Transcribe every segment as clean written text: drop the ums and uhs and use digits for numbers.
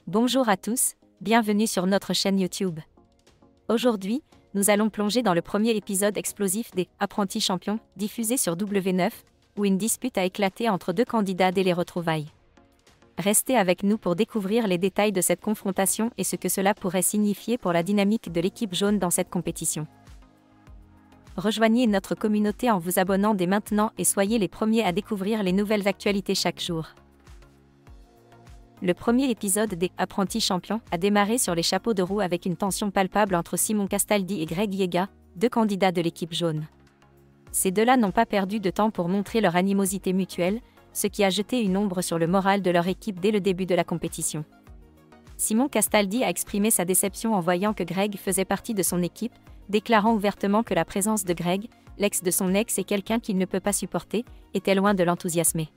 Bonjour à tous, bienvenue sur notre chaîne YouTube. Aujourd'hui, nous allons plonger dans le premier épisode explosif des Apprentis Champions, diffusé sur W9, où une dispute a éclaté entre deux candidats dès les retrouvailles. Restez avec nous pour découvrir les détails de cette confrontation et ce que cela pourrait signifier pour la dynamique de l'équipe jaune dans cette compétition. Rejoignez notre communauté en vous abonnant dès maintenant et soyez les premiers à découvrir les nouvelles actualités chaque jour. Le premier épisode des Apprentis Champions a démarré sur les chapeaux de roue avec une tension palpable entre Simon Castaldi et Greg Yega, deux candidats de l'équipe jaune. Ces deux-là n'ont pas perdu de temps pour montrer leur animosité mutuelle, ce qui a jeté une ombre sur le moral de leur équipe dès le début de la compétition. Simon Castaldi a exprimé sa déception en voyant que Greg faisait partie de son équipe, déclarant ouvertement que la présence de Greg, l'ex de son ex et quelqu'un qu'il ne peut pas supporter, était loin de l'enthousiasmer.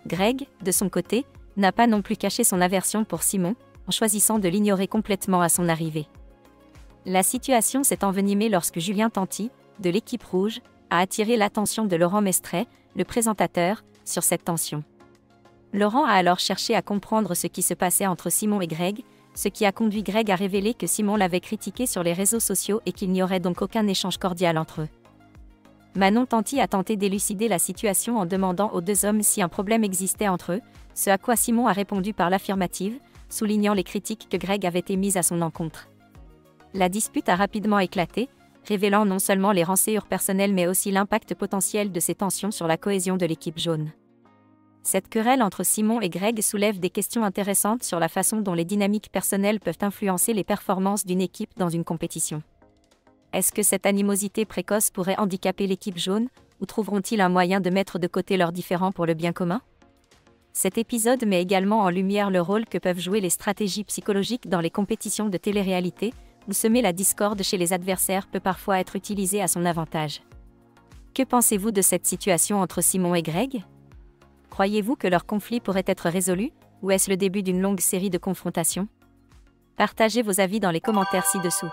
Greg, de son côté, n'a pas non plus caché son aversion pour Simon, en choisissant de l'ignorer complètement à son arrivée. La situation s'est envenimée lorsque Julien Tanti, de l'équipe rouge, a attiré l'attention de Laurent Mestret, le présentateur, sur cette tension. Laurent a alors cherché à comprendre ce qui se passait entre Simon et Greg, ce qui a conduit Greg à révéler que Simon l'avait critiqué sur les réseaux sociaux et qu'il n'y aurait donc aucun échange cordial entre eux. Manon Tanti a tenté d'élucider la situation en demandant aux deux hommes si un problème existait entre eux, ce à quoi Simon a répondu par l'affirmative, soulignant les critiques que Greg avait émises à son encontre. La dispute a rapidement éclaté, révélant non seulement les renséures personnelles mais aussi l'impact potentiel de ces tensions sur la cohésion de l'équipe jaune. Cette querelle entre Simon et Greg soulève des questions intéressantes sur la façon dont les dynamiques personnelles peuvent influencer les performances d'une équipe dans une compétition. Est-ce que cette animosité précoce pourrait handicaper l'équipe jaune, ou trouveront-ils un moyen de mettre de côté leurs différends pour le bien commun ? Cet épisode met également en lumière le rôle que peuvent jouer les stratégies psychologiques dans les compétitions de télé-réalité, où semer la discorde chez les adversaires peut parfois être utilisé à son avantage. Que pensez-vous de cette situation entre Simon et Greg ? Croyez-vous que leur conflit pourrait être résolu, ou est-ce le début d'une longue série de confrontations ? Partagez vos avis dans les commentaires ci-dessous.